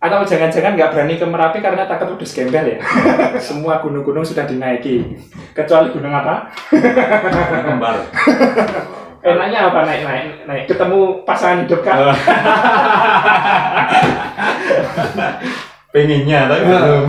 Atau jangan-jangan nggak berani ke Merapi karena takut udah gembel ya? Semua gunung-gunung sudah dinaiki, kecuali gunung apa? Kembar. Enaknya apa naik? Ketemu pasangan hidup kan? Pengennya tapi belum.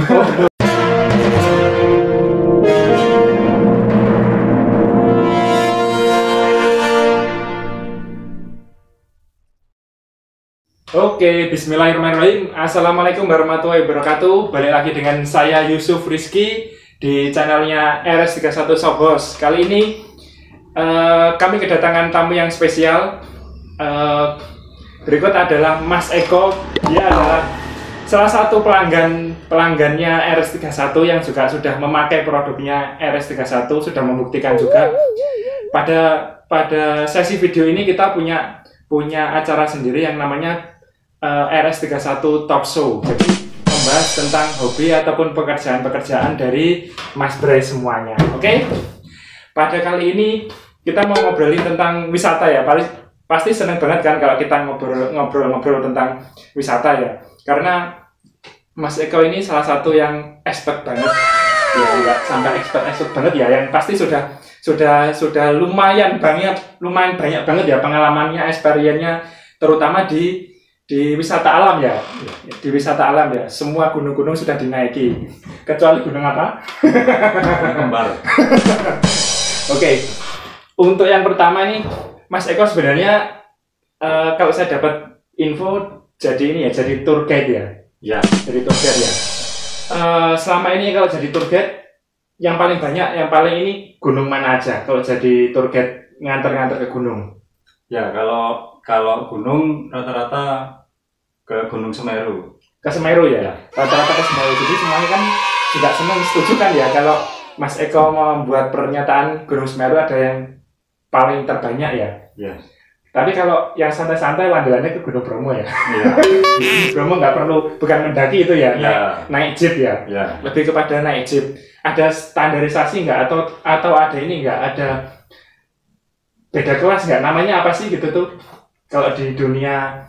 Oke, bismillahirrahmanirrahim. Assalamualaikum warahmatullahi wabarakatuh. Balik lagi dengan saya Yusuf Rizky di channelnya RS31 Sobos. Kali ini kami kedatangan tamu yang spesial. Berikut adalah Mas Eko. Dia adalah salah satu pelanggannya RS31 yang juga sudah memakai produknya RS31, sudah membuktikan juga. Pada sesi video ini kita punya acara sendiri yang namanya RS31 Talk Show. Jadi membahas tentang hobi ataupun pekerjaan-pekerjaan dari Mas Bray semuanya. Oke? Pada kali ini kita mau ngobrolin tentang wisata ya. Pasti seneng banget kan kalau kita ngobrol tentang wisata ya. Karena Mas Eko ini salah satu yang expert banget. Ya enggak sampai expert banget ya, yang pasti sudah lumayan banyak banget ya pengalamannya, experience-nya, terutama di wisata alam ya. Di wisata alam ya, semua gunung-gunung sudah dinaiki, kecuali gunung apa? Kembar. Oke, untuk yang pertama ini, Mas Eko sebenarnya kalau saya dapat info jadi tour guide ya. Ya. Jadi tour guide ya. Selama ini kalau jadi tour guide, yang paling ini gunung mana aja kalau jadi tour guide nganter ke gunung? Ya, kalau gunung rata-rata ke Gunung Semeru. Ke Semeru ya? Rata-rata ke Semeru. Jadi semuanya kan juga senang, setuju kan ya kalau Mas Eko membuat pernyataan Gunung Semeru ada yang paling terbanyak ya? Ya. Tapi kalau yang santai-santai wandelannya ke Gunung Bromo ya? Iya. Bromo nggak perlu, bukan mendaki itu ya? Ya. Naik jeep ya? Ya. Lebih kepada naik jeep. Ada standarisasi nggak atau ada ini nggak, ada beda kelas nggak, namanya apa sih gitu tuh kalau di dunia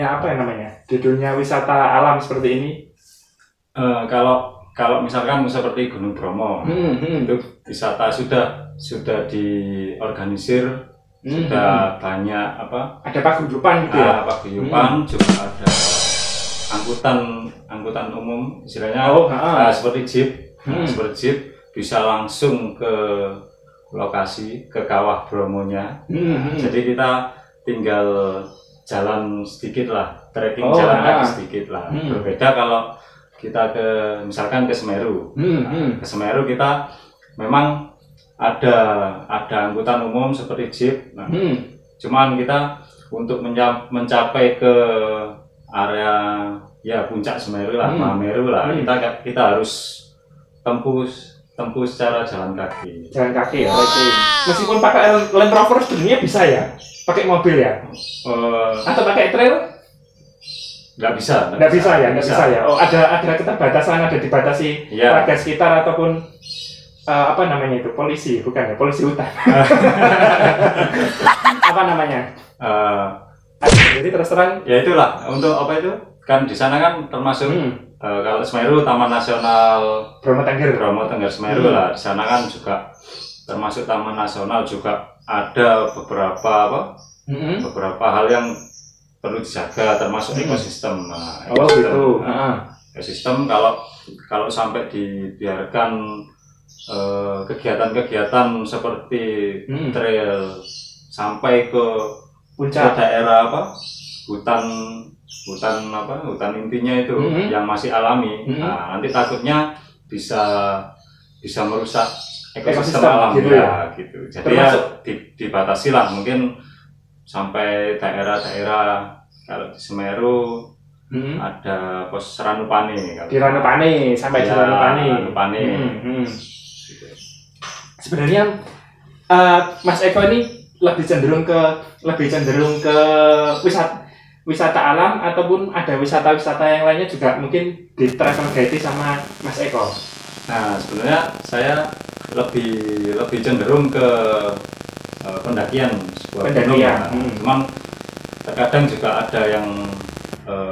apa yang namanya, di dunia wisata alam seperti ini? Kalau misalkan seperti Gunung Bromo itu wisata sudah diorganisir, sudah banyak ada paguyuban gitu ya? Paguyuban, juga ada angkutan umum istilahnya, seperti jeep. Seperti jeep bisa langsung ke lokasi, ke kawah Bromonya. Jadi kita tinggal jalan sedikit lah, trekking jalan kaki sedikit lah. Berbeda kalau kita misalkan ke Semeru. Ke Semeru kita memang ada angkutan umum seperti jeep. Cuman kita untuk mencapai ke area ya puncak Semeru lah, Mameru lah, kita harus tempuh secara jalan kaki. Jalan kaki ya. Meskipun pakai Land Rover sebenarnya bisa ya, pakai mobil ya, atau pakai trail? Nggak bisa ya. Oh, ada keterbatasan, ada dibatasi warga sekitar ataupun apa namanya itu, polisi, bukan ya, polisi hutan. Apa namanya? Jadi terus terang. Ya itulah, untuk apa itu kan di sana kan termasuk kalau Semeru Taman Nasional Bromo Tengger Semeru lah. Di sana kan juga termasuk Taman Nasional, juga ada beberapa hal yang perlu dijaga, termasuk ekosistem. Ekosistem kalau sampai dibiarkan kegiatan-kegiatan seperti trail sampai ke puncak daerah hutan intinya itu yang masih alami, nanti takutnya bisa merusak ekosistem alam gitu ya, gitu. Jadi dibatasi lah, mungkin sampai daerah-daerah. Kalau di Semeru ada pos Ranupane. Di Ranupane sampai di Ranupane. Gitu. Sebenarnya Mas Eko ini lebih cenderung ke wisata alam ataupun ada wisata-wisata yang lainnya juga mungkin di travel guide sama Mas Eko? Nah, sebenarnya saya lebih cenderung ke pendakian sebuah gunung ya. Cuman terkadang juga ada yang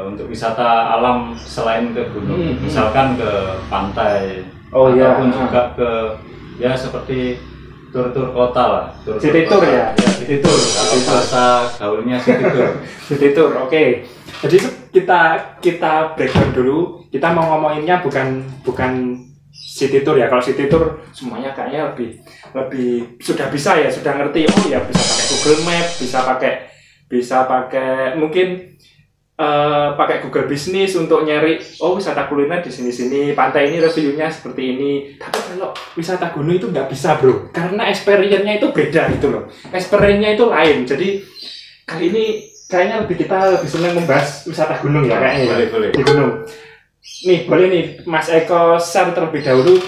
untuk wisata alam selain ke gunung, misalkan ke pantai, ataupun juga ke ya seperti tur-tur kota lah, city tour ya, city tour. Kalau bahasa gaulnya city tour. City tour, oke. Jadi kita breakdown dulu. Kita mau ngomonginnya bukan city tour ya. Kalau city tour semuanya kayaknya lebih sudah bisa ya, sudah ngerti. Oh ya, bisa pakai Google Map, bisa pakai mungkin pakai Google Business untuk nyari wisata kuliner di sini pantai ini reviewnya seperti ini. Tapi kalau wisata gunung itu nggak bisa bro, karena experience-nya itu beda gitu loh. Experience-nya itu lain. Jadi kali ini kayaknya kita lebih senang membahas wisata gunung ya kayaknya. Boleh. Di gunung. Nih boleh nih Mas Eko share terlebih dahulu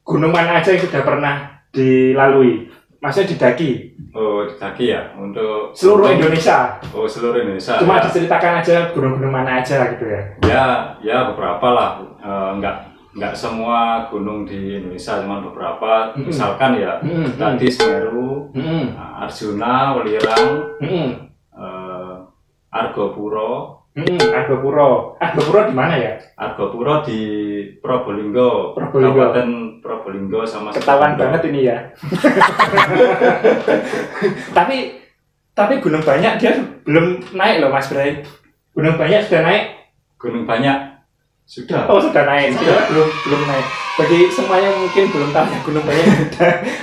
gunung mana aja yang sudah pernah dilalui. Maksudnya didaki. Oh, didaki ya untuk seluruh Indonesia. Oh, seluruh Indonesia. Cuma ya. Diceritakan aja gunung-gunung mana aja gitu ya. Ya beberapa lah. Enggak semua gunung di Indonesia, cuma beberapa. Misalkan ya tadi Semeru, Arjuna, Welirang, Argopuro. Argopuro di mana ya? Argopuro di Probolinggo. Kabupaten Probolinggo sama ketahuan banget ini ya. tapi Gunung Banyak dia belum naik loh Mas Bray. Gunung Banyak sudah naik? Gunung Banyak sudah. Oh sudah naik. Belum naik. Bagi semuanya mungkin belum tahu ya Gunung Banyak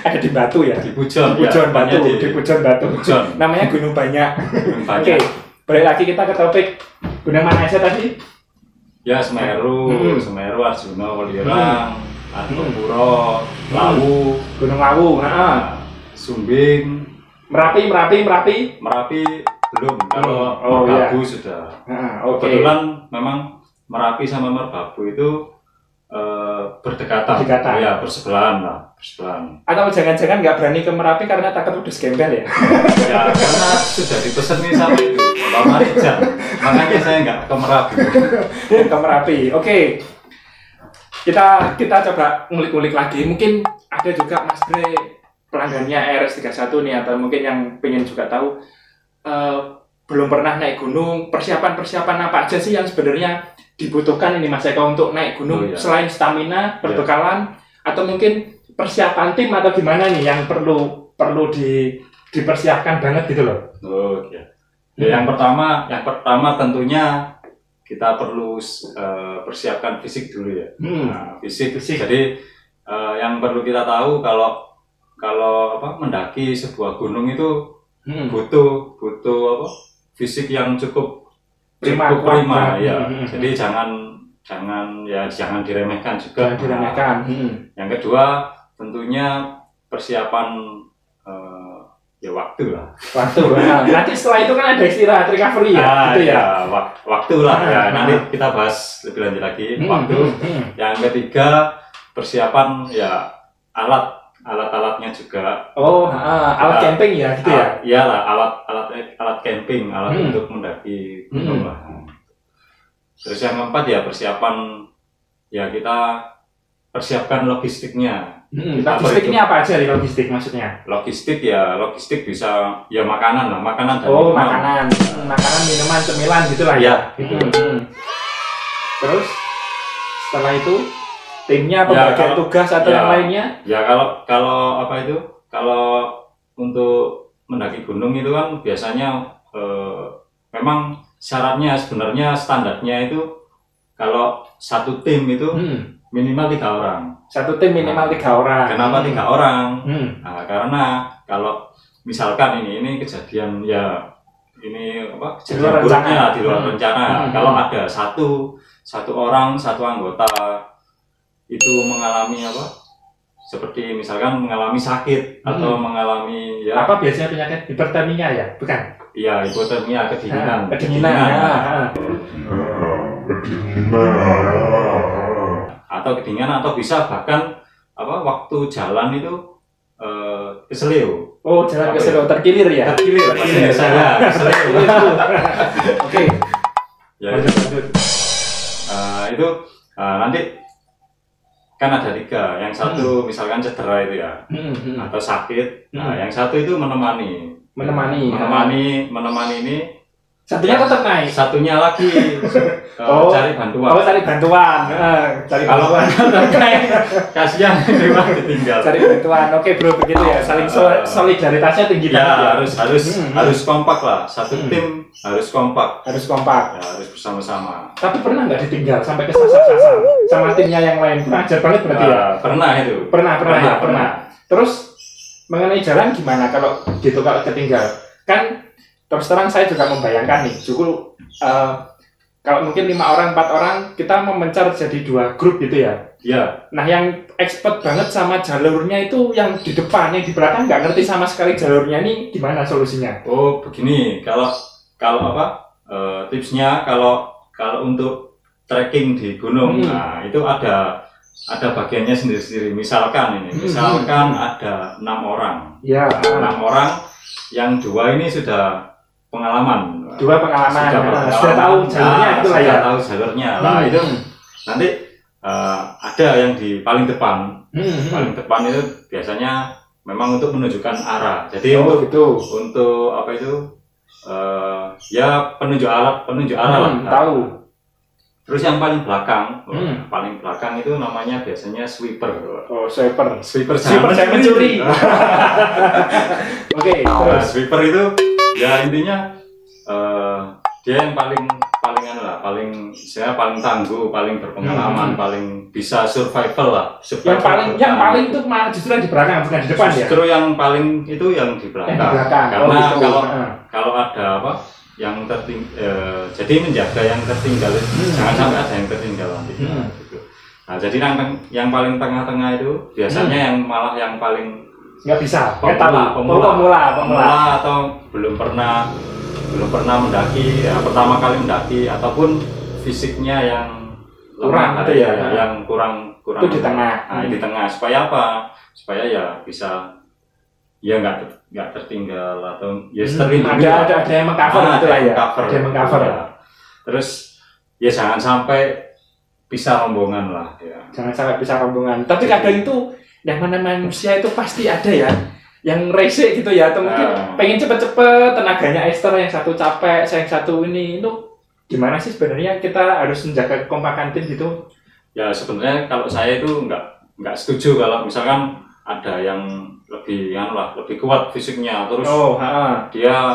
ada di Batu ya. Di Pujon Batu. Di Pujon Batu. Namanya Gunung Banyak. Oke. Balik lagi kita ke topik. Gunung mana aja tadi? Ya Semeru, Arjuna, Welirang, Argopuro, Lawu, Gunung Lawu, Sumbing, Merapi belum. Kalau Merbabu sudah. Kebetulan memang Merapi sama Merbabu itu berdekatan. Ya bersebelahan. Atau jangan-jangan nggak berani ke Merapi karena takut udah gembel ya? Ya karena sudah dipesan nih sama itu Mbak Marijan, makanya saya nggak ke Merapi. Ke Merapi, oke. Kita coba ngulik-ngulik lagi. Mungkin ada juga Mas Bre pelanggannya RS31 nih, atau mungkin yang pengen juga tahu belum pernah naik gunung. Persiapan apa aja sih yang sebenarnya dibutuhkan ini Mas Eko untuk naik gunung? Selain stamina, perbekalan, atau mungkin persiapan tim atau gimana nih yang perlu dipersiapkan banget gitu loh. Yang pertama tentunya kita perlu persiapkan fisik dulu ya. Fisik. Jadi yang perlu kita tahu kalau mendaki sebuah gunung itu butuh fisik yang cukup prima ya. Jadi jangan diremehkan juga. Yang kedua tentunya persiapan ya waktu lah. Nanti setelah itu kan ada istirahat recovery ya. Waktu lah ya. Nanti kita bahas lebih lanjut lagi waktu. Yang ketiga persiapan ya alat-alatnya juga. Alat camping ya gitu ya. Iyalah alat camping, alat untuk mendaki gunung lah. Terus yang keempat ya persiapan ya kita persiapkan logistiknya. Logistiknya apa aja nih logistik maksudnya? Logistik bisa ya makanan dan makanan, minuman, cemilan gitulah ya. Terus setelah itu timnya pembagian tugas atau yang lainnya? Ya kalau untuk mendaki gunung itu kan biasanya memang syaratnya sebenarnya standarnya itu kalau satu tim itu minimal 3 orang. Satu tim minimal 3 orang. Kenapa 3 orang? Karena kalau misalkan ini kejadian ya kejadian buruknya di luar rencana. Kalau ada satu anggota itu mengalami seperti misalkan mengalami sakit atau mengalami apa biasanya penyakit hipertermia ya? Bukan? Iya, hipotermia, kedinginan. Atau kedinginan atau bisa bahkan waktu jalan itu keseleo. Jalan keseleo terkilir ya. Terkilir. Keseleo. Oke. Ya itu nanti kan ada 3. Yang satu misalkan cedera itu ya, atau sakit. Yang satu itu menemani ini Satunya tetap naik. Satunya lagi cari bantuan. Oh, cari bantuan. Cari kalau naik kasihan memang ditinggal. Cari bantuan. Oke, Bro, begitu ya. Saling solidaritasnya tinggi ya, banget ya. Harus kompak lah. Satu tim harus kompak. Harus kompak. Ya, harus bersama-sama. Tapi pernah nggak ditinggal sampai kesasar-sasar sama timnya yang lain? Pernah ajar banget berarti ya? Pernah itu. Pernah. Terus mengenai jalan gimana kalau gitu kalau ketinggal? Kan terus terang saya juga membayangkan nih, cukup kalau mungkin 5 orang, 4 orang kita memencar jadi 2 grup gitu ya. Iya. Nah, yang expert banget sama jalurnya itu yang di depan, yang di belakang nggak ngerti sama sekali jalurnya, ini gimana solusinya? Oh, begini, kalau tipsnya kalau untuk trekking di gunung, nah itu ada bagiannya sendiri-sendiri. Misalkan ada 6 orang. Ya. 6 orang, yang 2 ini sudah pengalaman. Sudah tahu jalurnya itu lah ya. Sudah tahu jalurnya. Lah itu nanti ada yang di paling depan. Paling depan itu biasanya memang untuk menunjukkan arah. Jadi untuk apa itu? Ya penunjuk arah lah. Tahu. Terus yang paling belakang itu namanya biasanya sweeper. Oh, sweeper jangan mencuri. Oke, sweeper itu ya intinya dia yang paling tangguh, paling berpengalaman, paling bisa survival lah. Yang paling itu malah justru yang di belakang, bukan di depan ya. Justru yang paling itu yang di belakang. Karena kalau ada apa? Yang jadi menjaga yang tertinggal jangan sampai ada yang tertinggal nanti. Gitu. Nah, jadi yang paling tengah-tengah itu biasanya yang paling nggak bisa, pemula atau belum pernah mendaki, ya, pertama kali mendaki ataupun fisiknya yang kurang ada yang kurang itu di tengah. Nah, di tengah supaya apa? Supaya ya bisa ya nggak tertinggal atau ya terlindungi. Ada yang mengcover gitu lah ya. Ada yang mengcover ya. Terus ya jangan sampai pisah rombongan lah ya. Jangan sampai pisah rombongan. Tapi kadang itu yang mana manusia itu pasti ada ya yang rese gitu ya, atau mungkin pengen cepet-cepet, tenaganya Esther yang satu capek, yang satu ini, itu gimana sih sebenarnya kita harus menjaga kekompakan tim gitu? Ya sebenarnya kalau saya itu nggak setuju kalau misalkan ada yang lebih kuat fisiknya, terus dia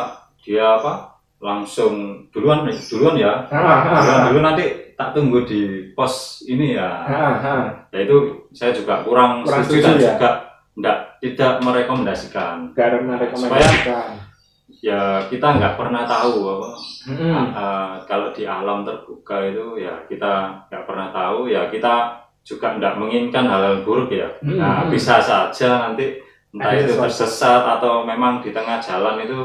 apa langsung duluan ya, dulu nanti tak tunggu di pos ini ya. Ya itu saya juga kurang setuju ya? Juga tidak merekomendasikan. Supaya ya kita nggak pernah tahu apa kalau di alam terbuka itu ya kita nggak pernah tahu, ya kita juga tidak menginginkan hal-hal buruk ya. Nah bisa saja nanti entah itu tersesat atau memang di tengah jalan itu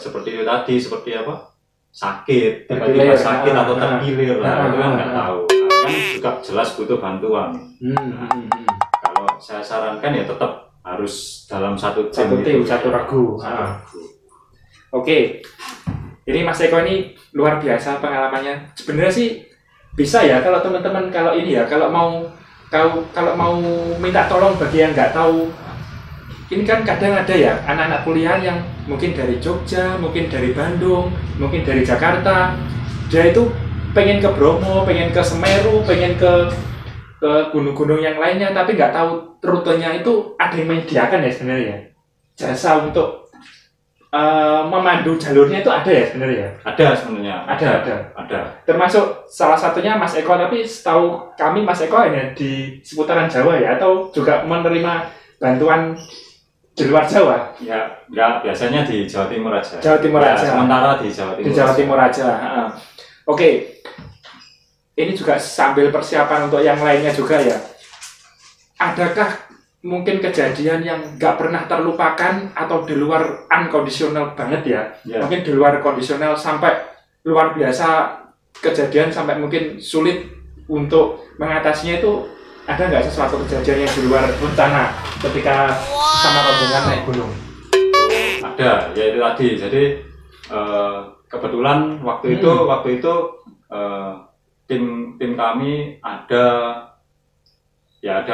seperti itu tadi, seperti apa sakit, tiba-tiba sakit atau tergilir lah, itu kan nggak tahu. Kan juga jelas butuh bantuan. Kalau saya sarankan ya tetap harus dalam satu tim, satu regu. Oke, ini Mas Eko ini luar biasa pengalamannya. Sebenarnya sih bisa ya kalau teman-teman kalau mau minta tolong bagi yang nggak tahu. Ini kan kadang ada ya anak-anak kuliah yang mungkin dari Jogja, mungkin dari Bandung, mungkin dari Jakarta. Dia itu pengen ke Bromo, pengen ke Semeru, pengen ke gunung-gunung yang lainnya, tapi nggak tahu rutenya itu ada yang menyediakan ya sebenarnya. Jasa untuk memandu jalurnya itu ada ya sebenarnya. Ada sebenarnya. Ada. Termasuk salah satunya Mas Eko, tapi setahu kami Mas Eko hanya di seputaran Jawa ya, atau juga menerima bantuan di luar Jawa? Ya, enggak, biasanya di Jawa Timur aja. Jawa Timur aja. Sementara di Jawa Timur. Di Jawa Timur aja. Oke. Ini juga sambil persiapan untuk yang lainnya juga ya. Adakah mungkin kejadian yang nggak pernah terlupakan atau di luar unconditional banget ya? Mungkin di luar kondisional sampai luar biasa kejadian sampai mungkin sulit untuk mengatasinya, itu ada nggak sesuatu kejadian yang di luar rencana ketika sama rombongan naik gunung? Ada, ya itu tadi. Jadi kebetulan waktu itu tim kami ada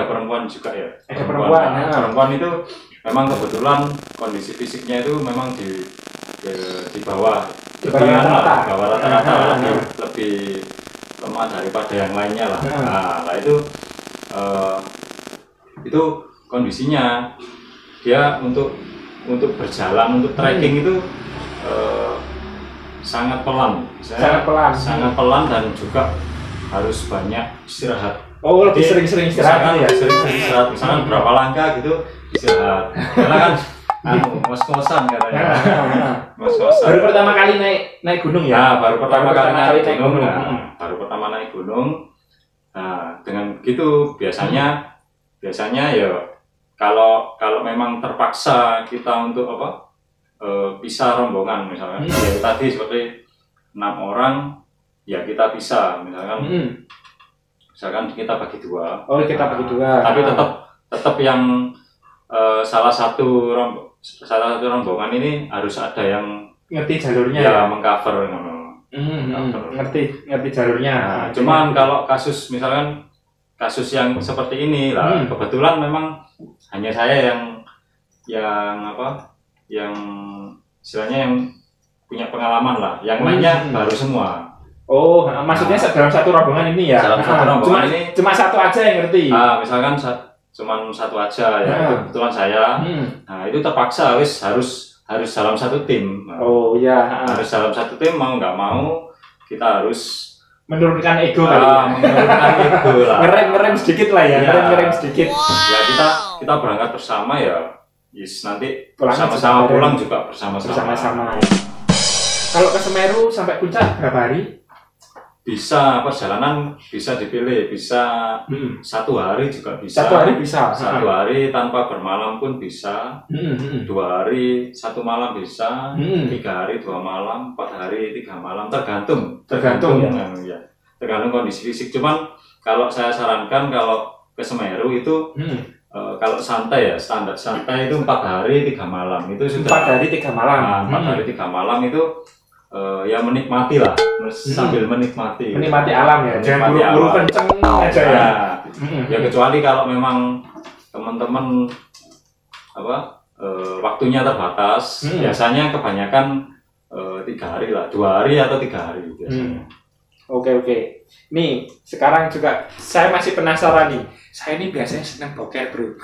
perempuan juga ya. Ada perempuan. Perempuan itu memang kebetulan kondisi fisiknya itu memang di di bawah rata-rata lebih lemah daripada yang lainnya lah. Nah itu kondisinya dia untuk berjalan, untuk trekking itu sangat pelan, sangat pelan dan juga harus banyak istirahat. Oh, lebih sering-sering istirahat ya? Sering-sering istirahat, misalkan berapa langkah gitu istirahat. Karena kan ngos-ngosan katanya. Ngos-ngosan. Baru pertama kali naik gunung ya? Nah, baru pertama kali naik gunung. Baru pertama naik gunung. Nah, dengan begitu biasanya ya kalau memang terpaksa kita untuk pisah rombongan misalkan, ya tadi seperti 6 orang ya kita pisah misalkan kita bagi 2. Oh, kita bagi 2. Tapi tetap yang salah satu rombongan ini harus ada yang ngerti jalurnya ya, mengcover ngerti jalurnya. Nah, cuman kalau kasus misalkan kasus yang seperti ini lah, kebetulan memang hanya saya yang istilahnya yang punya pengalaman lah, yang lainnya baru semua. Oh, maksudnya dalam satu rombongan ini ya? Dalam satu rombongan ini cuma satu aja yang ngerti? Misalkan cuma satu aja ya, kebetulan saya. Nah itu terpaksa harus dalam satu tim. Oh iya. Harus dalam satu tim, mau nggak mau kita harus menurunkan ego kali ya. Menurunkan ego lah. Ngerem sedikit lah ya, ngerem sedikit. Ya kita berangkat bersama ya. Nanti sama-sama pulang juga bersama-sama. Kalau ke Semeru sampai puncak berapa hari? Bisa perjalanan bisa dipilih, bisa 1 hari juga bisa. 1 hari bisa. 1 hari tanpa bermalam pun bisa. 2 hari 1 malam bisa. 3 hari 2 malam, 4 hari 3 malam, tergantung ya. Tergantung kondisi fisik. Cuman kalau saya sarankan kalau ke Semeru itu kalau santai ya, standar santai itu 4 hari 3 malam itu sudah. 4 hari 3 malam. Nah, 4 hari 3 malam itu ya menikmati lah, sambil menikmati alam ya, jangan buru-buru kenceng aja ya. Ya kecuali kalau memang teman-teman waktunya terbatas, biasanya kebanyakan 3 hari lah, 2 hari atau 3 hari biasanya. Oke. Nih sekarang juga saya masih penasaran nih. Saya ini biasanya senang boker bro.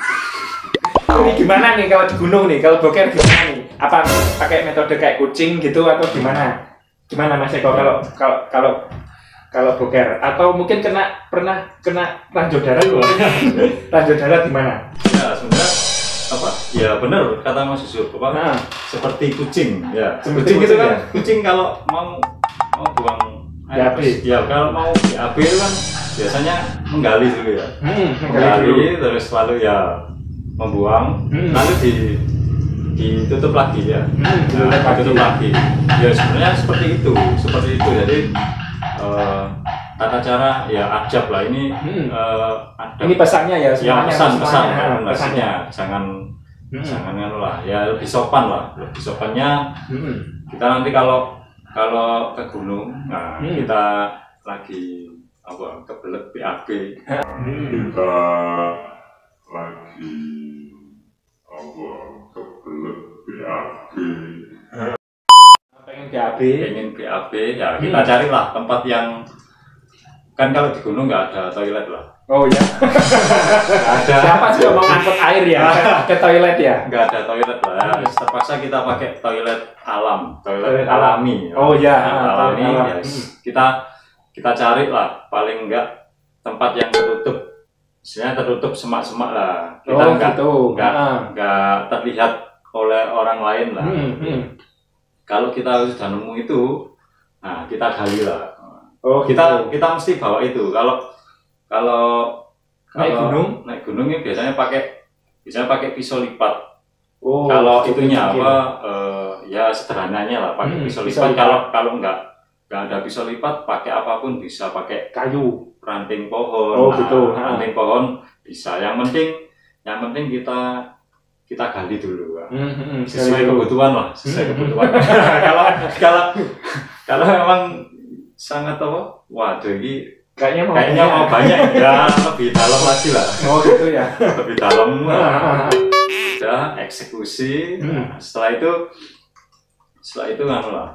Ini gimana nih kalau di gunung nih, kalau boker gimana nih? Apa pakai metode kayak kucing gitu atau gimana? Gimana Mas Eko kalau boker? Atau mungkin pernah kena ranjau darat loh? Ranjau darat gimana? Ya sebenarnya ya benar kata Mas Yusuf seperti kucing ya. Kucing itu kan kucing kalau mau buang air ya, kalau mau BAB itu kan biasanya menggali dulu ya. Menggali terus lalu ya membuang, lalu ditutup lagi ya. Ditutup lagi. Ya sebenarnya seperti itu. Jadi tata cara ya adab lah ini. Ini pesannya ya. Ya pesannya jangan lah. Ya lebih sopan lah. Lebih sopannya kita nanti kalau ke gunung, kita lagi kebelet BAB. Kita lagi kebelet BAB. Pengen BAB ya kita carilah tempat yang kan kalau di gunung nggak ada toilet lah. Oh ya. Ada. Siapa sih mau ngangkut air ya ke toilet ya? Nggak ada toilet lah. Terpaksa kita pakai toilet alam, toilet alami. Oh ya. Alami. Ya. Kita cari lah paling enggak tempat yang tertutup. Istilahnya tertutup semak-semak lah. Kita nggak terlihat oleh orang lain lah. Kalau kita sudah nemu itu, nah kita gali lah. Kita mesti bawa itu. Kalau naik gunung ini biasanya pakai pisau lipat. Kalau itunya ya sederhananya lah pakai pisau lipat. Kalau nggak ada pisau lipat, pakai apapun bisa, pakai kayu, ranting pohon. Ranting pohon bisa. Yang penting kita gali dulu. Sesuai kebutuhan lah. Kalau memang sangat waduh ini kayaknya mau banyak ya, lebih dalam lagi lah. Gitu ya. Lebih dalam. Udah eksekusi. Setelah itu setelah itu kan lah.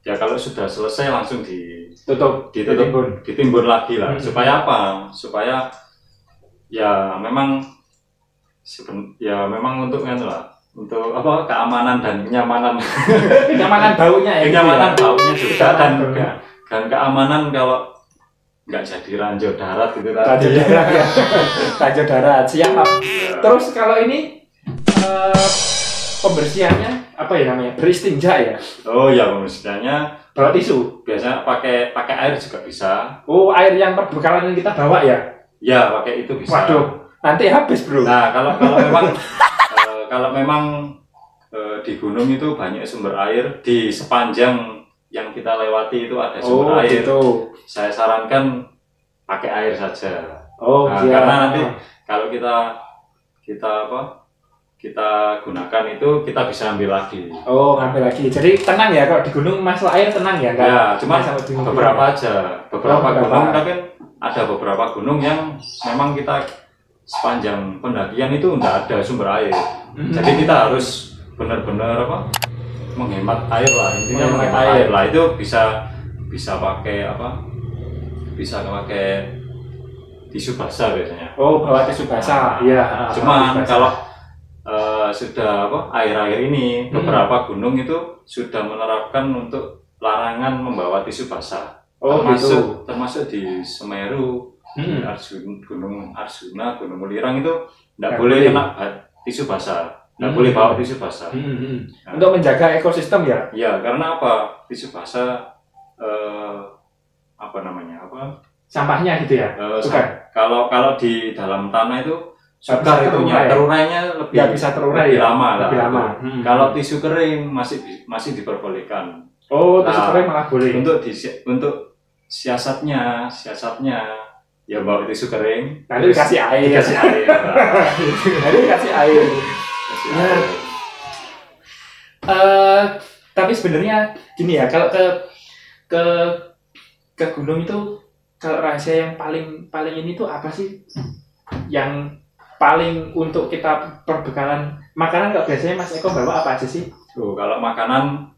Ya kalau sudah selesai langsung ditutup, ditimbun lagi lah. Supaya apa? Supaya ya memang untuk kan lah. Untuk apa? Keamanan dan kenyamanan. Kenyamanan baunya ya. Kenyamanan baunya juga dan keamanan kalau nggak jadi ranjau darat gitu kan. Ranjau darat ya. Ranjau darat siap. Ya. Terus kalau ini pembersihannya apa ya namanya? Beristinja ya? Oh ya, pembersihannya bawa tisu. Biasanya pakai air juga bisa. Oh, air yang perbekalan yang kita bawa ya? Ya, pakai itu bisa. Waduh, nanti habis, Bro. Nah, kalau memang di gunung itu banyak sumber air, di sepanjang yang kita lewati itu ada sumber air. Gitu. Saya sarankan pakai air saja. Oh, nah, iya. Karena nanti kalau kita gunakan itu kita bisa ambil lagi. Oh, ambil lagi. Jadi tenang ya kalau di gunung masalah air tenang ya? Ya, cuma beberapa aja. Beberapa gunung, tapi ada beberapa gunung yang memang kita sepanjang pendakian itu enggak ada sumber air. Jadi kita harus benar-benar menghemat air lah, intinya menghemat air lah. Itu bisa pakai bisa pakai tisu basah biasanya. Oh, bawa tisu basah. Iya. Cuman kalau sudah air-air ini beberapa gunung itu sudah menerapkan untuk larangan membawa tisu basah. Oh, termasuk di Semeru, Gunung Arjuna, Gunung Mulirang itu tidak boleh kena tisu basah. Nggak boleh bawa tisu basah. Nah, untuk menjaga ekosistem ya? Ya, karena apa? Tisu basah sampahnya gitu ya? Kalau di dalam tanah itu sukar itunya, terurainya lebih lama. Kalau tisu kering masih diperbolehkan. Oh, tisu kering malah boleh. Untuk siasatnya ya bawa tisu kering. Nanti dikasih air. Nanti dikasih air. Nah, tapi sebenarnya gini ya, kalau ke gunung itu kalau rahasia yang paling ini tuh apa sih? Yang paling untuk kita perbekalan makanan kalau biasanya Mas Eko bawa apa aja sih? Kalau makanan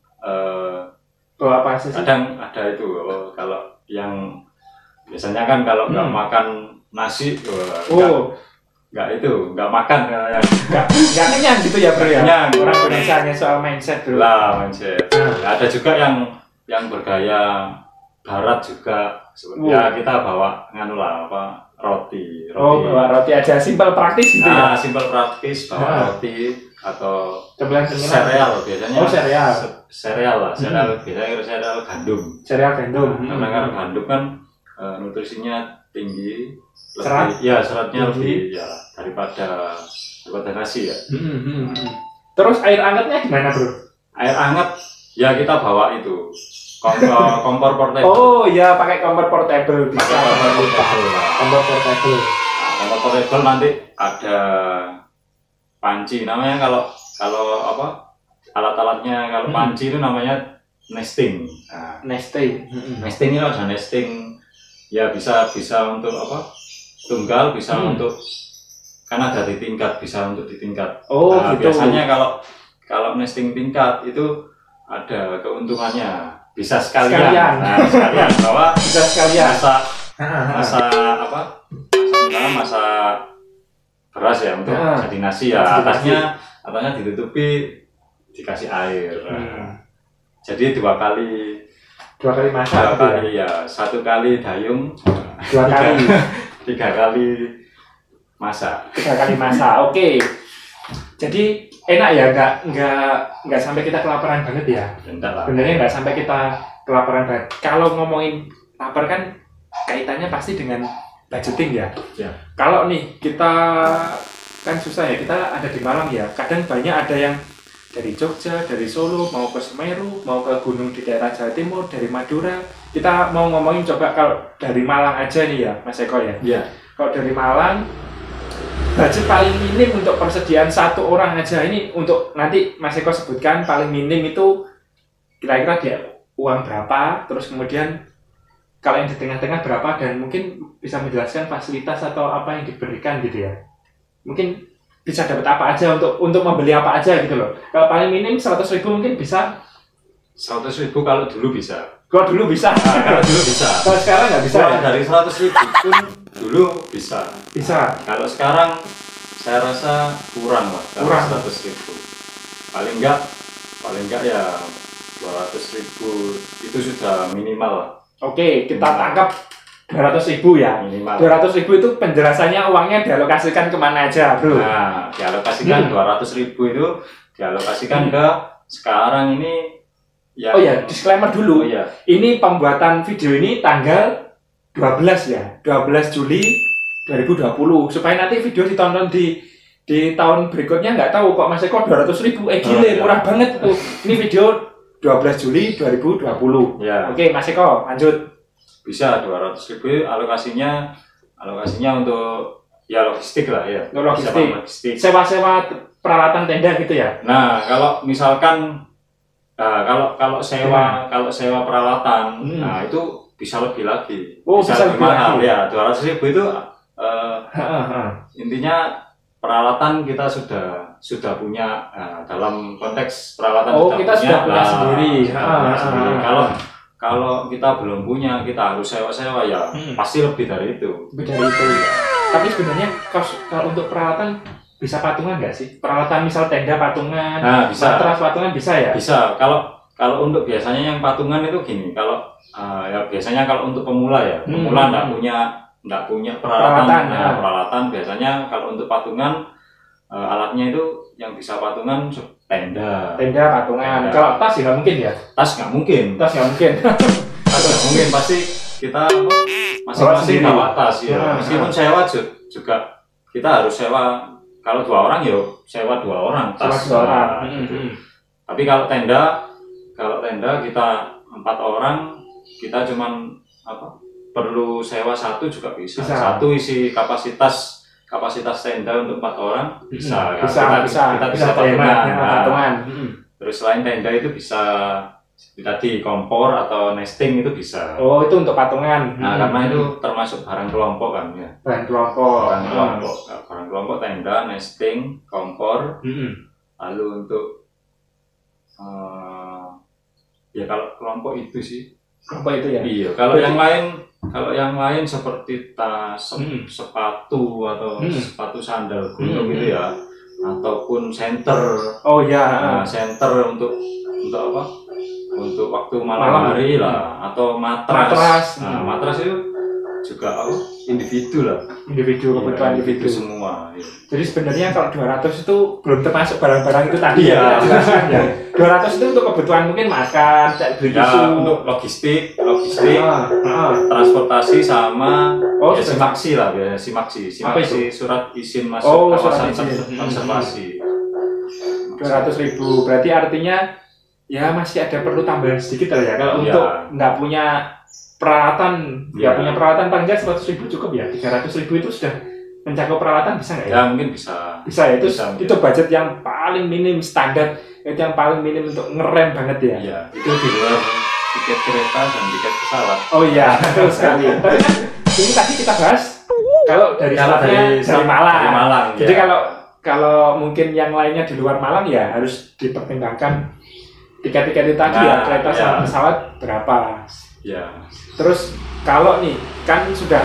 bawa apa aja sih? Kadang ada itu kalau yang biasanya kan kalau nggak makan nasi nggak makan nggak kenyang gitu ya bro ya. Kenyang. Orang Indonesia hanya soal mindset bro. Mindset. Ada juga yang bergaya barat juga. Ya kita bawa roti. Oh, bawa roti aja, simpel praktis gitu ya. Simpel praktis, bawa roti atau sereal biasanya. Oh, sereal. Sereal biasanya sereal gandum. Sereal gandum. Karena gandum kan nutrisinya tinggi, tinggi. seratnya lebih ya daripada nasi ya. Terus air hangatnya gimana bro? Air hangat ya kita bawa itu kompor portable. Oh iya, pakai kompor portable bisa. Kompor portable. Kompor portable nanti ada panci namanya kalau alat-alatnya kalau panci itu namanya nesting. Nesting ini ada nesting. Ya bisa untuk tunggal, bisa untuk kan ada di tingkat, bisa untuk di tingkat. Oh, gitu. Biasanya kalau nesting tingkat itu ada keuntungannya, bisa sekalian bahwa bisa sekalian masa beras ya untuk jadi nasi ya, atasnya ditutupi dikasih air. Jadi dua kali masak ya, satu kali dayung, 2 kali 3 kali masak. Oke. Jadi enak ya, nggak sampai kita kelaparan banget ya. Sebenarnya nggak sampai kita kelaparan banget. Kalau ngomongin lapar kan kaitannya pasti dengan budgeting ya. Kalau nih kita kan susah ya, kita ada di Malang ya. Kadang banyak ada yang dari Jogja, dari Solo, mau ke Semeru, mau ke gunung di daerah Jawa Timur, dari Madura. Kita mau ngomongin coba kalau dari Malang aja nih ya, Mas Eko ya. Iya. Kalau dari Malang, budget paling minim untuk persediaan 1 orang aja ini untuk nanti Mas Eko sebutkan paling minim itu kira-kira dia uang berapa, terus kemudian kalau yang di tengah-tengah berapa, dan mungkin bisa menjelaskan fasilitas atau apa yang diberikan gitu ya. Mungkin bisa dapat apa aja untuk membeli apa aja gitu loh. Kalau paling minim 100.000 mungkin bisa 100.000 kalau dulu bisa. Kalau dulu bisa. Nah, kalau dulu bisa. Kalau sekarang nggak bisa. Ya? Dari 100.000 pun dulu bisa. Bisa. Kalau sekarang saya rasa kurang lah. Kurang. 100.000. Paling enggak ya 200.000 itu sudah minimal lah. Oke, kita tangkap 200.000 ya. Minimal. 200.000 itu penjelasannya uangnya dialokasikan kemana aja, bro? Nah, dialokasikan 200.000 itu dialokasikan ke sekarang ini. Ya, oh ya, disclaimer dulu. Oh, ya. Ini pembuatan video ini tanggal 12 ya, 12 Juli 2020. Supaya nanti video ditonton di tahun berikutnya nggak tahu kok Mas Eko 200.000, gile, murah banget tuh. Ini video 12 Juli 2020. Ya. Oke, Mas Eko, lanjut. Bisa 200.000 alokasinya untuk ya logistik lah ya. Logistik. Sewa-sewa peralatan tenda gitu ya. Nah, kalau misalkan kalau sewa peralatan, nah itu bisa lebih lagi. Oh, bisa lebih mahal lagi. Ya. 200.000 itu intinya peralatan kita sudah punya dalam konteks peralatan kita sudah punya sendiri. Kalau kita belum punya, kita harus sewa ya pasti lebih dari itu. Tapi sebenarnya kalau untuk peralatan bisa patungan nggak sih? Peralatan misal tenda patungan, bisa. Matras patungan bisa ya? Bisa. Kalau untuk biasanya yang patungan itu gini, kalau ya biasanya kalau untuk pemula ya, pemula nggak punya peralatan biasanya kalau untuk patungan alatnya itu yang bisa patungan tenda patungan. Kalau tas ya nggak mungkin ya? Tas nggak mungkin pasti kita masing-masing bawa tas ya. Meskipun sewa juga kita harus sewa, kalau 2 orang ya sewa 2 orang tas. Tapi kalau tenda kita 4 orang, kita cuman perlu sewa 1 juga bisa. 1 isi kapasitas tenda untuk 4 orang bisa. Kita bisa patungan. Terus selain tenda itu bisa tadi kompor atau nesting itu bisa. Oh, itu untuk patungan. Nah, karena itu termasuk barang kelompok kan ya. Barang kelompok. Barang kelompok tenda, nesting, kompor. Lalu untuk ya kalau kelompok itu sih. Kelompok itu ya. Iya. Kalau yang lain seperti tas, sepatu atau sepatu sandal gunung gitu ya, ataupun senter. Oh ya. Senter untuk apa? Untuk waktu malam hari lah, atau matras. Nah, matras itu juga individu lah. Kebutuhan individu semua. Ya. Jadi sebenarnya kalau 200 itu belum termasuk barang-barang itu tadi ya. 200 itu untuk kebutuhan mungkin makan, beli tisu, untuk logistik, transportasi sama simaksi lah ya, simaksi surat izin masuk kawasan konservasi. 200.000 berarti artinya ya masih ada perlu tambahan sedikit lah ya kalau untuk nggak punya peralatan, punya peralatan paling nggak 100.000 cukup ya. 300.000 itu sudah mencakup peralatan, bisa nggak ya? Ya mungkin bisa. Bisa ya, itu budget yang paling minim standar, itu yang paling minim untuk ngerem banget ya. Iya, itu di luar tiket kereta dan tiket pesawat. Oh iya, betul sekali. Tapi kan ini tadi kita bahas kalau dari Malang. Jadi kalau mungkin yang lainnya di luar Malang ya harus dipertimbangkan tiket-tiket itu tadi ya, kereta sama pesawat berapa. Ya. Terus kalau nih kan sudah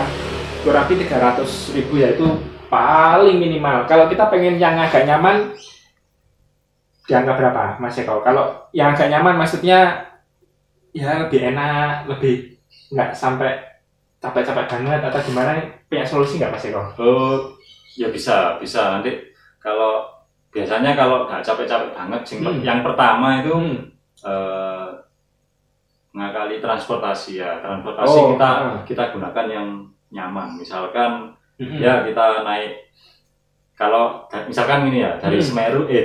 kurang lebih 300.000 ya, itu paling minimal. Kalau kita pengen yang agak nyaman di angka berapa, Mas Eko? Kalau yang agak nyaman maksudnya ya lebih enak, lebih nggak sampai capek-capek banget atau gimana? Punya solusi nggak, Mas Eko? Oh ya bisa nanti. Kalau biasanya kalau nggak capek-capek banget, yang pertama itu ngakali transportasi ya. Kita gunakan yang nyaman. Misalkan ya kita naik, kalau misalkan ini ya dari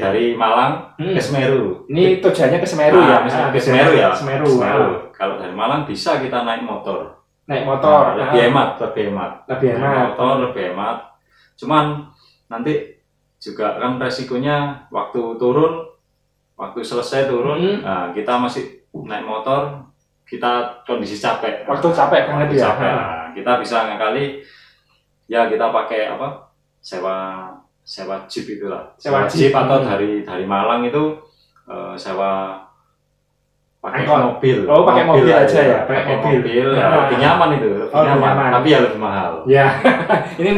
dari Malang ke Semeru. Ini tujuannya ke Semeru ya? Ke Semeru ya. Semeru. Kalau dari Malang bisa kita naik motor. Lebih hemat. Motor lebih hemat. Cuman nanti juga kan resikonya waktu selesai turun, nah, kita masih naik motor, kita kondisi capek. Waktu capek banget ya. Nah, kita bisa ngakali ya kita pakai sewa jeep itulah. Sewa jeep atau dari Malang itu sewa pakai mobil. Oh, pakai mobil aja ya, pakai mobil. Ya, lebih nyaman itu, lebih nyaman. Tapi ya lebih mahal. Ya. Ini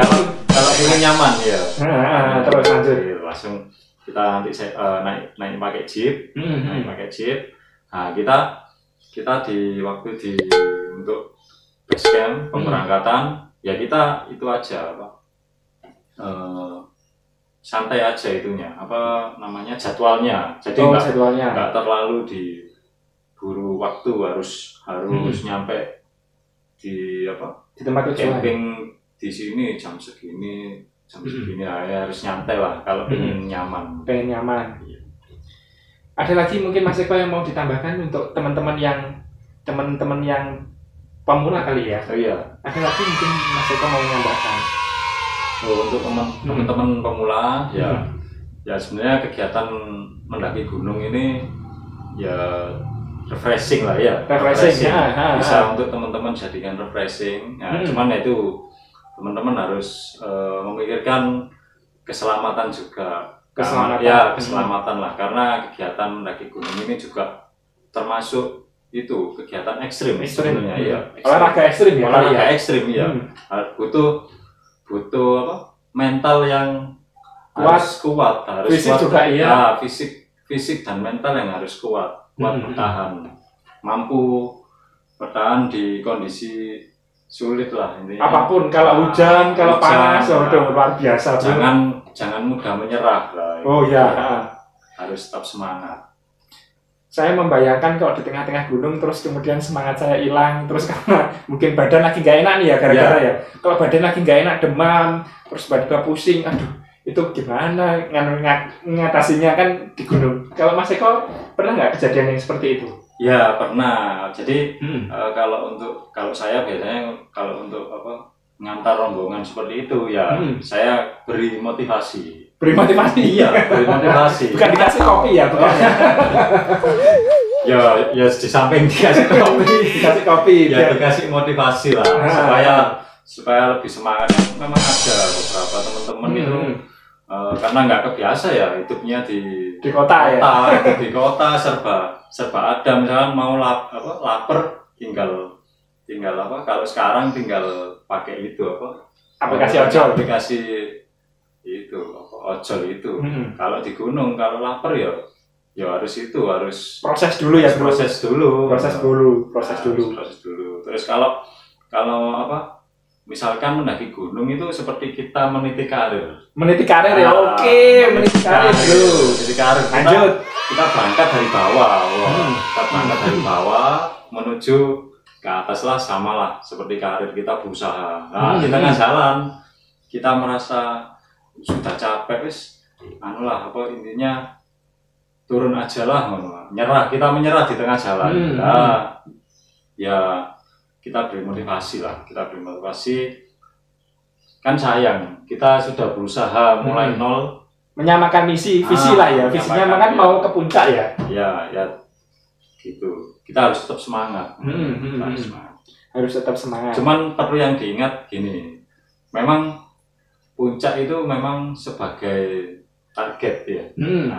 kalau ingin nyaman ya. Terus lanjut. Langsung kita nanti naik pakai jeep, naik pakai jeep. Nah, kita untuk base camp pemberangkatan ya kita itu aja apa santai aja itunya apa namanya jadwalnya, jadi nggak terlalu diburu waktu harus nyampe di tempat tujuan camping di sini jam segini ya harus nyantai lah kalau pengen nyaman. Ada lagi mungkin Mas Eko yang mau ditambahkan untuk teman-teman yang pemula kali ya? Oh iya. Ada lagi mungkin Mas Eko mau menambahkan? Untuk teman-teman pemula ya sebenarnya kegiatan mendaki gunung ini ya refreshing lah ya. Refreshing. Bisa untuk teman-teman jadikan refreshing. Nah, cuman itu teman-teman harus memikirkan keselamatan juga. Keselamatan lah, karena kegiatan mendaki gunung ini juga termasuk itu kegiatan ekstrim sebenarnya ya. Olahraga ekstrim ya. Olahraga ekstrim ya. Butuh mental yang harus kuat fisik kuat, juga iya. Fisik dan mental yang harus kuat bertahan, mampu bertahan di kondisi sulit lah intinya. Apapun, kalau hujan, kalau panas, udah luar biasa. Jangan mudah menyerah lah. Oh ya. Harus tetap semangat. Saya membayangkan kalau di tengah-tengah gunung terus kemudian semangat saya hilang terus karena mungkin badan lagi nggak enak nih ya gara-gara ya. Kalau badan lagi nggak enak, demam, terus badan pusing, aduh itu gimana ngatasinya kan di gunung. Kalau Mas Eko pernah nggak kejadian yang seperti itu? Ya pernah. Jadi kalau saya biasanya kalau untuk ngantar rombongan seperti itu ya saya beri motivasi. Beri motivasi? Iya, beri motivasi. Bukan dikasih kopi ya, bukan? ya di samping dikasih kopi, ya dikasih motivasi lah supaya lebih semangat. Memang ada beberapa teman-teman itu karena nggak kebiasa ya hidupnya di kota di kota serba ada, misalkan mau lapar tinggal kalau sekarang tinggal pakai itu aplikasi itu ojol itu. Kalau di gunung kalau lapar ya harus proses dulu. Terus kalau misalkan mendaki gunung itu seperti kita meniti karir ya. Oke, meniti karir dulu. Lanjut. Kita berangkat dari bawah. Menuju ke atas lah, sama lah seperti karir kita berusaha. Nah, di tengah jalan kita merasa sudah capek intinya turun aja lah, kita menyerah di tengah jalan. Ya kita beri motivasi kan sayang kita sudah berusaha mulai nol menyamakan visi lah ya, visinya kan mau ke puncak ya gitu. Kita harus tetap semangat. Harus tetap semangat. Cuman perlu yang diingat gini, memang puncak itu memang sebagai target ya.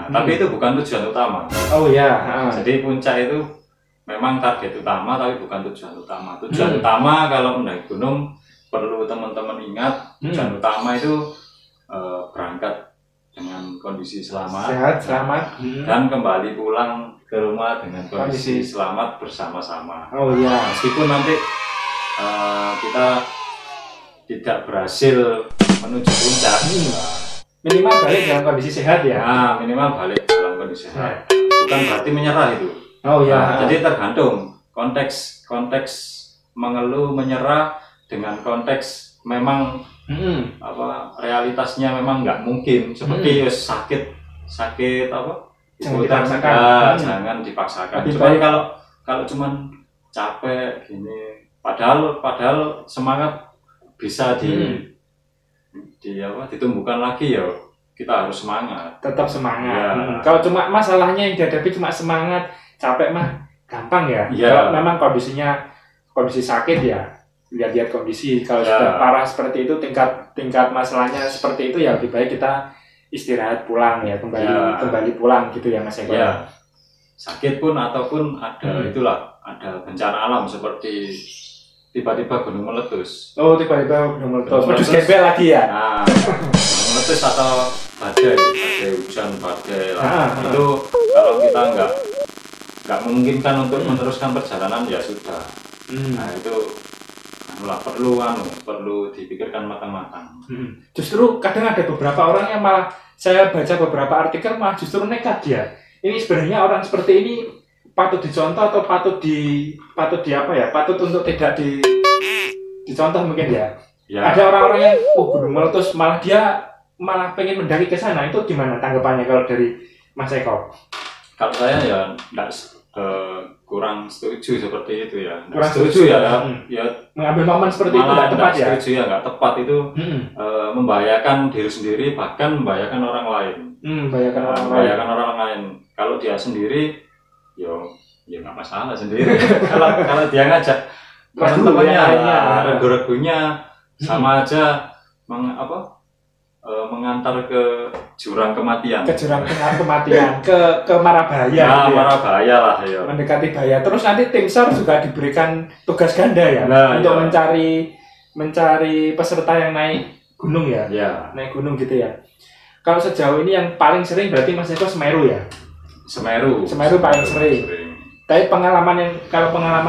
Tapi itu bukan tujuan utama. Oh ya. Jadi puncak itu memang target utama tapi bukan tujuan utama. Tujuan utama kalau mendaki gunung perlu teman-teman ingat, tujuan utama itu berangkat dengan kondisi selamat, sehat, selamat, dan kembali pulang ke rumah dengan kondisi selamat bersama-sama. Oh iya. Meskipun nanti kita tidak berhasil menuju puncak, minimal balik dalam kondisi sehat ya. Minimal balik dalam kondisi sehat. Bukan berarti menyerah itu. Oh iya. Jadi tergantung konteks mengeluh, menyerah dengan konteks memang realitasnya memang nggak mungkin seperti sakit jangan dipaksakan. Cuma kalau cuman capek gini, padahal semangat bisa ditumbuhkan lagi ya, kita harus semangat. Tetap semangat. Kalau cuma masalahnya yang dihadapi cuma semangat, capek mah gampang ya. Kalau memang kondisi sakit ya lihat kondisi. Kalau sudah parah seperti itu, tingkat masalahnya seperti itu ya lebih baik kita istirahat pulang ya, kembali pulang gitu ya Mas Eko. sakit pun ataupun ada itulah, ada bencana alam seperti tiba-tiba gunung meletus. Oh, tiba-tiba gunung meletus. Pedus gembel lagi ya? Nah, gunung meletus atau badai hujan, badai lah. Itu kalau kita nggak memungkinkan untuk meneruskan perjalanan ya sudah. Nah itu perlu dipikirkan matang-matang. Justru kadang ada beberapa orang yang malah, saya baca beberapa artikel malah justru nekat dia. Ini sebenarnya orang seperti ini patut dicontoh atau patut untuk tidak dicontoh mungkin ya. Ada orang-orang yang gunung meletus malah dia pengen mendaki ke sana. Itu gimana tanggapannya kalau dari Mas Eko? Kalau saya ya enggak kurang setuju seperti itu ya. Kurang setuju ya. Ya mengambil momen seperti itu enggak tepat ya. Setuju ya, enggak tepat itu. Membahayakan diri sendiri, bahkan membahayakan orang lain. Membahayakan orang lain. Kalau dia sendiri ya nggak masalah sendiri. kalau dia ngajak teman-temannya, ragu-ragunya sama aja mengantar ke jurang kematian. Ke jurang kematian, ke marabahaya. Nah, marabahaya lah ya. Mendekati bahaya. Terus nanti tim SAR juga diberikan tugas ganda ya, untuk mencari peserta yang naik gunung ya. Naik gunung gitu ya. Kalau sejauh ini yang paling sering berarti Mas Eko Semeru ya. Semeru paling sering. Tapi pengalaman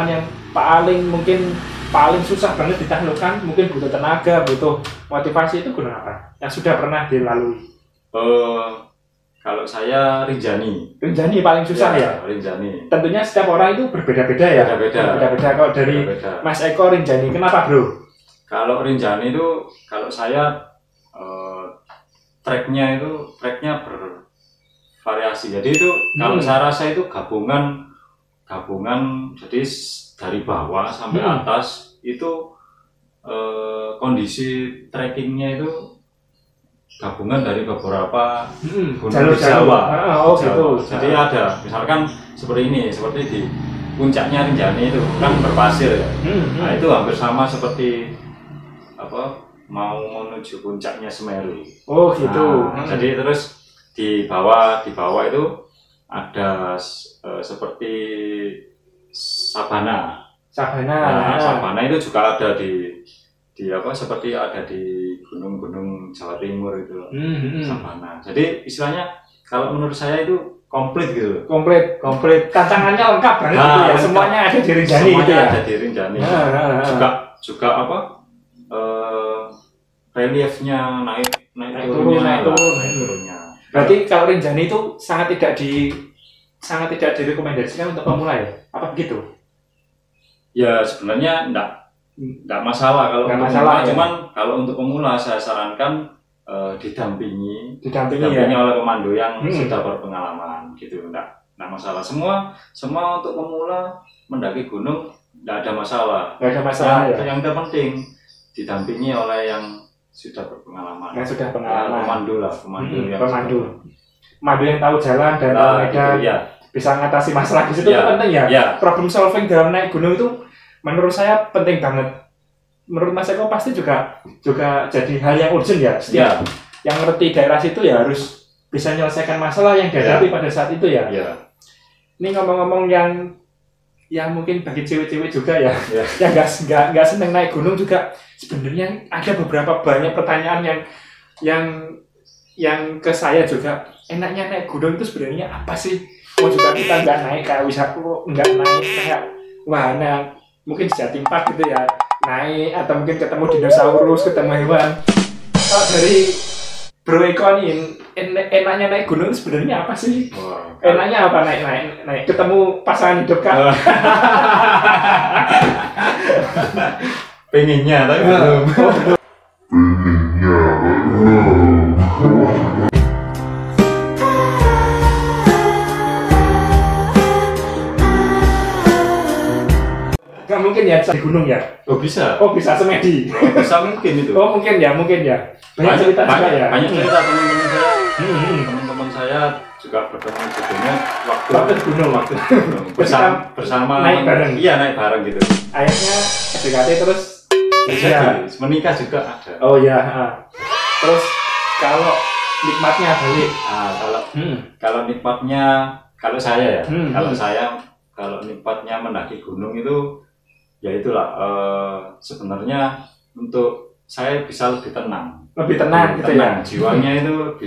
yang paling susah banget ditaklukkan, mungkin butuh tenaga, butuh motivasi, itu gunung apa yang sudah pernah dilalui? Kalau saya Rinjani paling susah ya. Rinjani. Tentunya setiap orang itu berbeda-beda ya. Berbeda-beda. Kalau dari Mas Eko Rinjani, kenapa bro? Kalau Rinjani itu, kalau saya treknya bervariasi. Jadi itu kalau saya rasa itu gabungan. Jadi dari bawah sampai atas itu kondisi trekkingnya itu gabungan dari beberapa gunung di Jawa. Gitu. Jadi ada misalkan seperti di puncaknya Rinjani itu kan berpasir ya. Nah itu hampir sama seperti mau menuju puncaknya Semeru. Oh gitu. Jadi terus di bawah itu ada seperti sabana. Sabana itu juga ada di seperti ada di gunung-gunung Jawa Timur itu. Sabana. Jadi istilahnya kalau menurut saya itu komplit gitu. Komplit. Tantangannya lengkap banget gitu ya. Semuanya ada di Rinjani gitu ya. Ada di Rinjani. Juga reliefnya naik turunnya. Berarti kalau Rinjani itu sangat tidak direkomendasikan untuk pemula ya? Apa begitu? Ya sebenarnya enggak masalah kalau untuk pemula, cuman kalau untuk pemula saya sarankan didampingi oleh pemandu yang sudah berpengalaman gitu. Enggak masalah. Semua untuk pemula mendaki gunung enggak ada masalah. Yang terpenting didampingi oleh yang sudah berpengalaman. Yang sudah pengalaman. Pemandu yang tahu jalan dan tahu medan, bisa mengatasi masalah di situ itu penting ya. Problem solving dalam naik gunung itu menurut saya penting banget. Menurut Mas Eko pasti juga jadi hal yang urgent ya. Setiap yang ngerti daerah situ ya harus bisa menyelesaikan masalah yang dihadapi pada saat itu ya. Ini ngomong-ngomong yang mungkin bagi cewek-cewek juga ya, yang nggak seneng naik gunung juga, sebenarnya ada beberapa banyak pertanyaan yang ke saya juga. Enaknya naik gunung itu sebenarnya apa sih? Juga kita nggak naik kayak wisata, nggak naik kayak wahana mungkin di Jatim Park gitu ya, naik atau mungkin ketemu dinosaurus, ketemu hewan. Kalau dari Bro Eko nih, enaknya naik gunung sebenarnya apa sih? Enaknya apa naik ketemu pasangan hidup kan? Pengennya tapi belum. Nggak mungkin ya di gunung ya? Bisa semedi. Bisa mungkin itu. Mungkin ya. Banyak cerita teman-teman saya juga bertemu sebelumnya waktu gunung bersama naik bareng. Iya, naik bareng gitu. Akhirnya PDKT terus menikah juga ada. Oh iya. Terus kalau nikmatnya balik. Kalau nikmatnya kalau saya ya, kalau nikmatnya mendaki gunung itu, ya itulah sebenarnya untuk saya bisa lebih tenang. Lebih tenang gitu ya. Jiwanya itu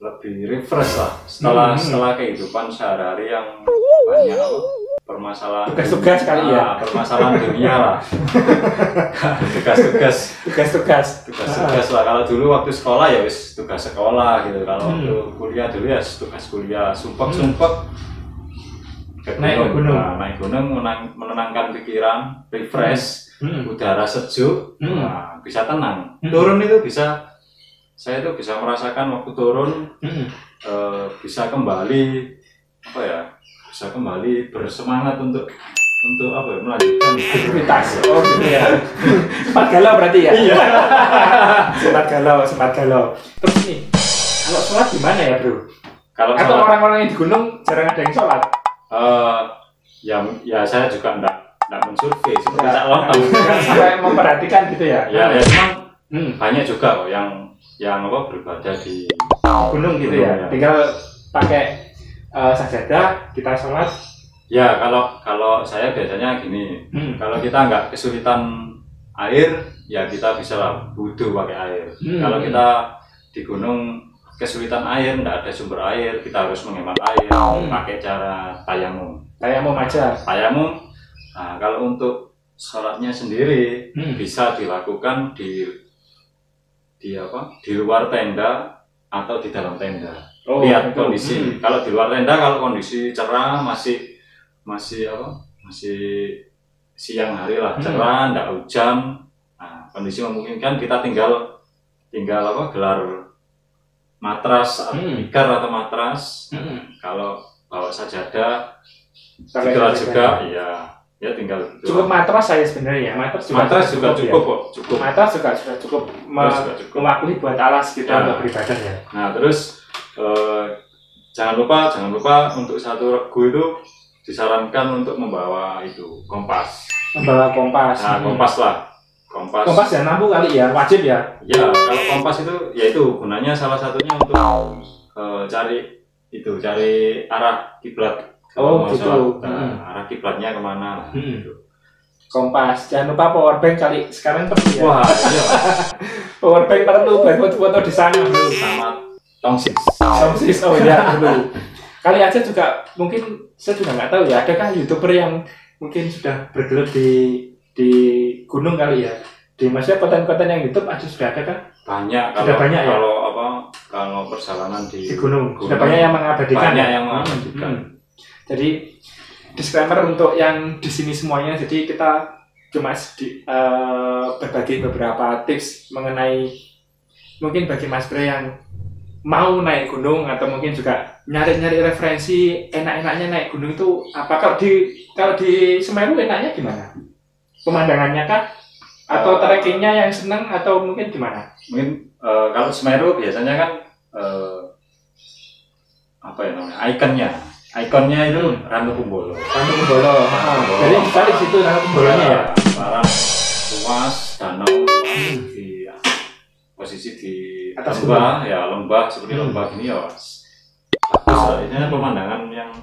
lebih refresh lah setelah kehidupan sehari-hari yang banyak permasalahan tugas-tugas kali ya, permasalahan dunia lah. tugas-tugas lah. Kalau dulu waktu sekolah ya wis tugas sekolah gitu, kalau waktu kuliah dulu ya tugas kuliah, sumpek naik gunung menenangkan pikiran, refresh, udara sejuk, bisa tenang. Turun itu bisa, saya itu bisa merasakan waktu turun bisa kembali bisa kembali bersemangat untuk melanjutkan aktivitas. Oh gitu ya. Sempat galau berarti ya. Iya. sempat galau. Terus nih, kalau sholat gimana ya bro? Kalau atau orang-orang yang di gunung jarang ada yang sholat? Ya saya juga enggak mensurvei seperti Cak Lontong. Saya memperhatikan gitu ya. Ya cuman banyak juga kok yang beribadah di gunung gitu ya. Tinggal pakai sajadah kita sholat. Ya kalau saya biasanya gini, kalau kita nggak kesulitan air, ya kita bisa lah wudhu pakai air. Kalau kita di gunung kesulitan air, nggak ada sumber air, kita harus menghemat air, pakai cara tayamum aja. Nah, kalau untuk sholatnya sendiri bisa dilakukan di luar tenda atau di dalam tenda. Lihat kondisi. Kalau di luar tenda, kalau kondisi cerah masih siang hari lah, cerah, nggak hujan. Nah, kondisi memungkinkan kita tinggal gelar matras, tikar atau matras. Kalau bawa sajadah, tikar juga, ya tinggal. Cukup matras saya sebenarnya. Matras juga cukup kok. Cukup. Matras juga sudah cukup mewakili buat alas kita untuk beribadah ya. Nah terus jangan lupa untuk satu regu itu disarankan untuk membawa itu kompas. Membawa kompas. Nah kompas lah. Kompas dan lampu kali ya, wajib ya. Ya, kalau kompas itu, ya itu gunanya salah satunya untuk cari arah kiblat. Oh gitu. Arah kiblatnya kemana? Gitu. Kompas, jangan lupa power bank kali sekarang perlu ya. Wah, iya. Power bank perlu buat foto-foto di sana bro. Sama tongsis. Oh ya perlu. Kali aja juga mungkin saya juga nggak tahu ya. Adakah YouTuber yang mungkin sudah bergelut di gunung kali ya, di maksudnya konten-konten yang YouTube sudah ada kan? Banyak. Sudah banyak ya. Kalau perjalanan di gunung sudah banyak yang mengabadikan. Banyak yang mengabadikan. Jadi disclaimer untuk yang di sini semuanya. Jadi kita cuma berbagi beberapa tips mengenai mungkin bagi Mas Bre yang mau naik gunung atau mungkin juga nyari-nyari referensi enak-enaknya naik gunung itu apa. Kalau di Semeru enaknya gimana? Pemandangannya kah? Atau trekkingnya yang seneng atau mungkin gimana? Mungkin kalau Semeru biasanya kan ikonnya itu Ranu Kumbolo. Jadi sekali di situ Ranu Kumbolonya ya. Barang luas, danau di posisi di atas lembah seperti lembah gini ya. Bagus, ini pemandangan yang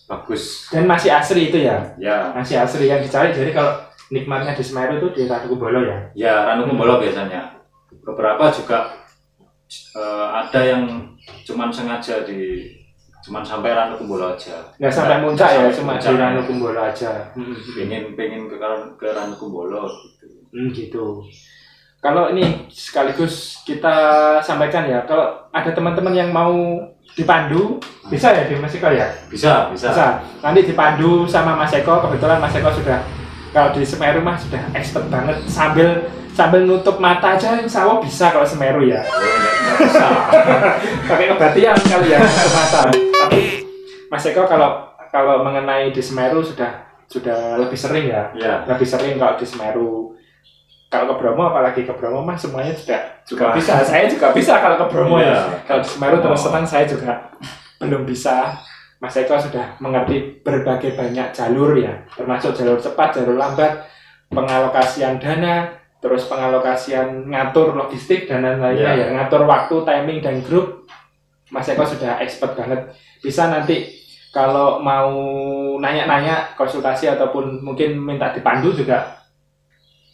bagus. Dan masih asri itu ya? Ya. Masih asri yang dicari. Jadi kalau nikmatnya di Semeru itu di Ranu Kumbolo ya? Ya, Ranu Kumbolo biasanya. Beberapa juga ada yang cuman sengaja cuman sampai Ranu Kumbolo aja. Nggak sampai puncak ya, cuma di Ranu Kumbolo aja. Pengen ke Ranu Kumbolo gitu. Gitu. Kalau ini sekaligus kita sampaikan ya, kalau ada teman-teman yang mau dipandu, bisa ya di Mas Eko ya? Bisa. Nanti dipandu sama Mas Eko. Kebetulan Mas Eko sudah, kalau di Semeru mah sudah expert banget, sambil nutup mata aja insya Allah bisa kalau Semeru ya. Bisa. Pakai kebatian kali ya nutup mata. Tapi Mas Eko kalau mengenai di Semeru sudah lebih sering ya. Lebih sering kalau di Semeru. Kalau ke Bromo, apalagi ke Bromo mah semuanya juga bisa. Saya juga bisa kalau ke Bromo ya. Kalau di Semeru terus terang saya juga belum bisa. Mas Eko sudah mengerti berbagai banyak jalur ya, termasuk jalur cepat, jalur lambat, pengalokasian dana, terus pengalokasian ngatur logistik dan lain-lainnya ya, ngatur waktu, timing dan grup. Mas Eko sudah expert banget. Bisa nanti kalau mau nanya-nanya, konsultasi ataupun mungkin minta dipandu juga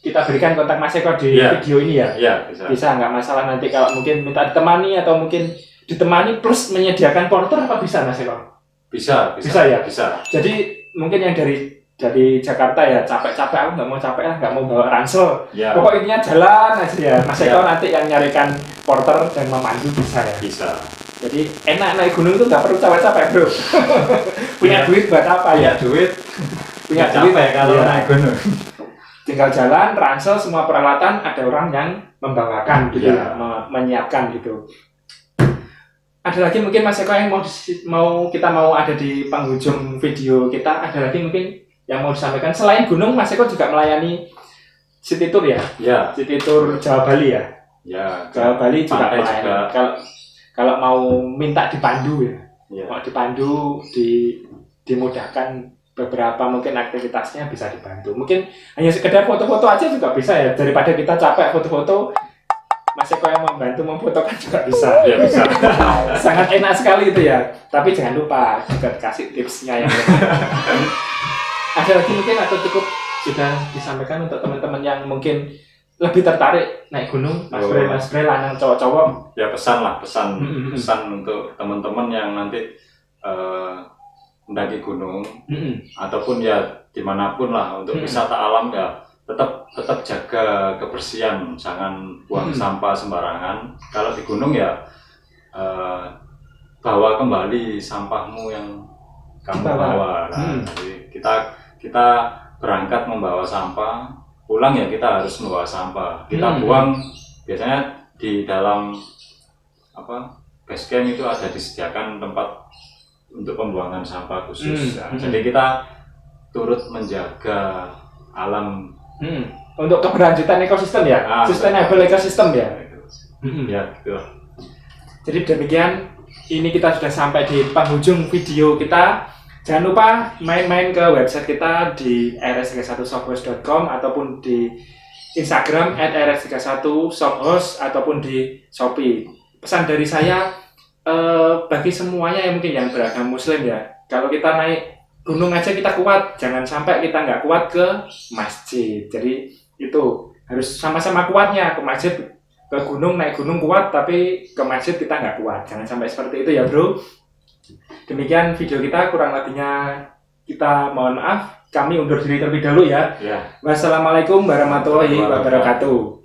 kita berikan kontak Mas Eko di video ini ya. Iya, bisa. Bisa, nggak masalah nanti kalau mungkin minta ditemani atau mungkin ditemani plus menyediakan porter apa bisa Mas Eko? Bisa ya. Bisa. Jadi mungkin yang dari Jakarta ya capek-capek, aku nggak mau capek lah, nggak mau bawa ransel. Ya. Pokoknya jalan aja ya. Mas Eko nanti yang nyarikan porter dan memandu bisa ya. Bisa. Jadi enak naik gunung itu nggak perlu capek-capek bro. Punya duit buat apa ya? Punya duit kalau naik gunung. Tinggal jalan, ransel, semua peralatan ada orang yang membawakan gitu ya, menyiapkan gitu. Ada lagi mungkin Mas Eko yang mau ada di penghujung video kita, ada lagi mungkin yang mau disampaikan selain gunung. Mas Eko juga melayani city tour ya? Ya. City tour Jawa Bali ya? Ya. Jawa Bali juga melayani. Kalau mau minta dipandu ya. Mau dipandu, dimudahkan beberapa mungkin aktivitasnya bisa dibantu. Mungkin hanya sekedar foto-foto aja juga bisa ya, daripada kita capek foto-foto. Mas Eko yang membantu memfotokan juga bisa. Ya bisa. Sangat enak sekali itu ya. Tapi jangan lupa juga dikasih tipsnya yang ada lagi mungkin atau cukup sudah disampaikan untuk teman-teman yang mungkin lebih tertarik naik gunung, Mas Bre, lanang cowok-cowok. Ya pesan untuk teman-teman yang nanti mendaki gunung ataupun ya dimanapun lah untuk wisata alam ya. Tetap jaga kebersihan, jangan buang sampah sembarangan. Kalau di gunung ya bawa kembali sampahmu yang kamu bawa. Nah, jadi kita berangkat membawa sampah, pulang ya kita harus membawa sampah. Kita buang biasanya di dalam base camp itu ada disediakan tempat untuk pembuangan sampah khusus. Jadi kita turut menjaga alam. Untuk keberlanjutan ekosistem ya, sustainable ekosistem ya. Ya, gitu. Jadi demikian, ini kita sudah sampai di penghujung video kita. Jangan lupa main-main ke website kita di rs31shophouse.com ataupun di Instagram @rs31shophouse ataupun di Shopee. Pesan dari saya bagi semuanya yang mungkin yang beragama Muslim ya, kalau kita naik gunung aja kita kuat, jangan sampai kita nggak kuat ke masjid. Jadi itu harus sama-sama kuatnya, ke masjid, ke gunung, naik gunung kuat, tapi ke masjid kita nggak kuat. Jangan sampai seperti itu ya bro. Demikian video kita, kurang lebihnya kita mohon maaf. Kami undur diri terlebih dahulu ya. Wassalamualaikum warahmatullahi wabarakatuh.